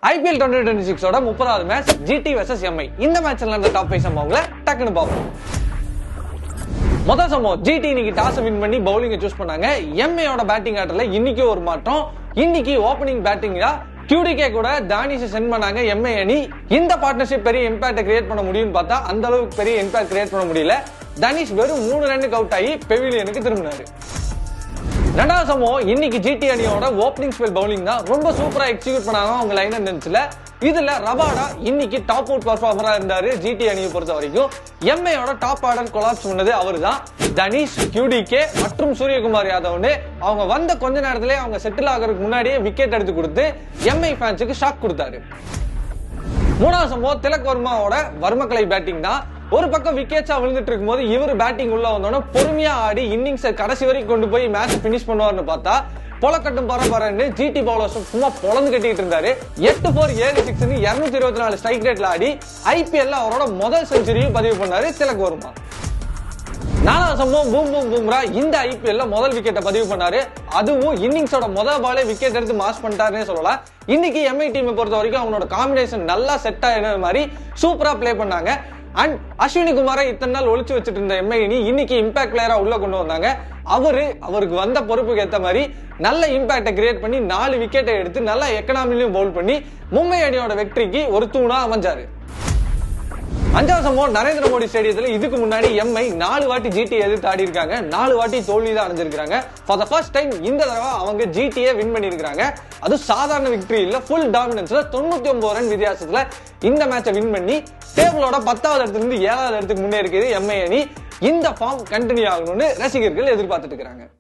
IPL 2026 ஓட 30வது match GT vs MI. இந்த மேட்ச்ல நடந்த டாப் 5 சம்பவங்களை டக்குன்னு பாப்போம். முதல் சம்பவம், GT இன்னைக்கு டாஸ் வின் பண்ணி பவுலிங் சூஸ் பண்ணாங்க. MI ஓட பேட்டிங் ஆர்டர்ல இன்னைக்கு ஒரு மாற்றம். இன்னைக்கு ஓபனிங் பேட்டிங்கா QDK கூட தானிஷை சென்ட் பண்ணாங்க MI அணி. இந்த பார்ட்னர்ஷிப் பெரிய இம்பாக்ட் கிரியேட் பண்ண முடியும்னு பார்த்தா அந்த அளவுக்கு பெரிய இம்பாக்ட் கிரியேட் பண்ண முடியல. தானிஷ் வெறும் 3 ரன்னுக்கு அவுட் ஆகி பெவிலியனுக்கு திரும்பினாரு. ரெண்டாவது சம்பவம், இன்னைக்கு GT அணியோட ஓப்பனிங் ஸ்பெல் பவுலிங் தான் ரொம்ப சூப்பரா எக்ஸிக்யூட் பண்ணாங்க அவங்க லைன் அண்ட் லென்ஸ்ல. இதுல ரபாடா இன்னைக்கு டாப் அவுட் பர்ஃபார்மரா இருந்தாரு. GT அணியை பொறுத்த வரைக்கும் MIயோட டாப் ஆர்டர் கொலாப்ஸ் பண்ணது அவர்தான். தனிஷ், QDK மற்றும் சூரியகுமார் யாதவ்னு அவங்க வந்த கொஞ்ச நேரத்திலே அவங்க செட்டில் ஆகிறதுக்கு முன்னாடியே விக்கெட் எடுத்து கொடுத்து MI ஃபேன்ஸுக்கு ஷாக் கொடுத்தாரு. மூணாவது சம்பவம், திலக் வர்மாவோட வர்மக்கலை பேட்டிங் தான். ஒரு பக்கம் விக்கெட்ஸா விழுந்துட்டு இருக்கும் போது இவர் பேட்டிங் உள்ள வந்தோட பொறுமையா ஆடி இன்னிங்ஸ் கடைசி வரைக்கும் கொண்டு போய் மேட்ச் பினிஷ் பண்ணுவார்னு பார்த்தா பொலக்கட்டும் பரபரன்னு GT பவுலர்ஸ் சும்மா பொலந்து கட்டிட்டு இருந்தாரு. 8-4 7-6 224 ஸ்ட்ரைக் ரேட்ல ஆடி IPL அவரோட முதல் செஞ்சுரியும் பதிவு பண்ணாரு திலக் வர்மா. நாலாவது சம்பவம், பூம் பூம் பூம்ரா இந்த IPL முதல் விக்கெட்டை பதிவு பண்ணாரு. அதுவும் இன்னிங்ஸோட முதல் பாலே விக்கெட் எடுத்து மாஸ் பண்ணிட்டாருன்னு சொல்லலாம். இன்னைக்கு MI டீமை பொறுத்த வரைக்கும் அவனோட காம்பினேஷன் நல்லா செட் ஆயின மாதிரி சூப்பரா பிளே பண்ணாங்க. அண்ட் அஸ்வினி குமாரை இத்தனை நாள் ஒழிச்சு வச்சுட்டு இருந்த MI அணி இன்னைக்கு இம்பாக்ட் பிளேயரா உள்ள கொண்டு வந்தாங்க. அவருக்கு வந்த பொறுப்புக்கு ஏற்ற மாதிரி நல்ல இம்பாக்டை கிரியேட் பண்ணி 4 விக்கெட்டை எடுத்து நல்ல எக்கனாமிலையும் பவுல் பண்ணி மும்பை அணியோட வெற்றிக்கு ஒரு தூணா அமைஞ்சாரு. அஞ்சாவது சம்பவம், நரேந்திர மோடி ஸ்டேடியத்துல இதுக்கு முன்னாடி MI 4 வாட்டி GT எதிர்த்து ஆடி இருக்காங்க. 4 வாட்டி தோல்வி தான் அடைஞ்சிருக்காங்க. ஃபார் த ஃபர்ஸ்ட் டைம் இந்த தடவை அவங்க GTயை வின் பண்ணிருக்காங்க. அது சாதாரண விக்டரி இல்ல, ஃபுல் டாமினன்ஸ்ல 99 ரன் வித்தியாசத்துல இந்த மேட்சை வின் பண்ணி டேபிளோட 10வது இடத்துல இருந்து 7வது இடத்துக்கு முன்னே இருக்குது MI அணி. இந்த ஃபார்ம் கண்டினியூ ஆகணும்னு ரசிகர்கள் எதிர்பார்த்துட்டு இருக்காங்க.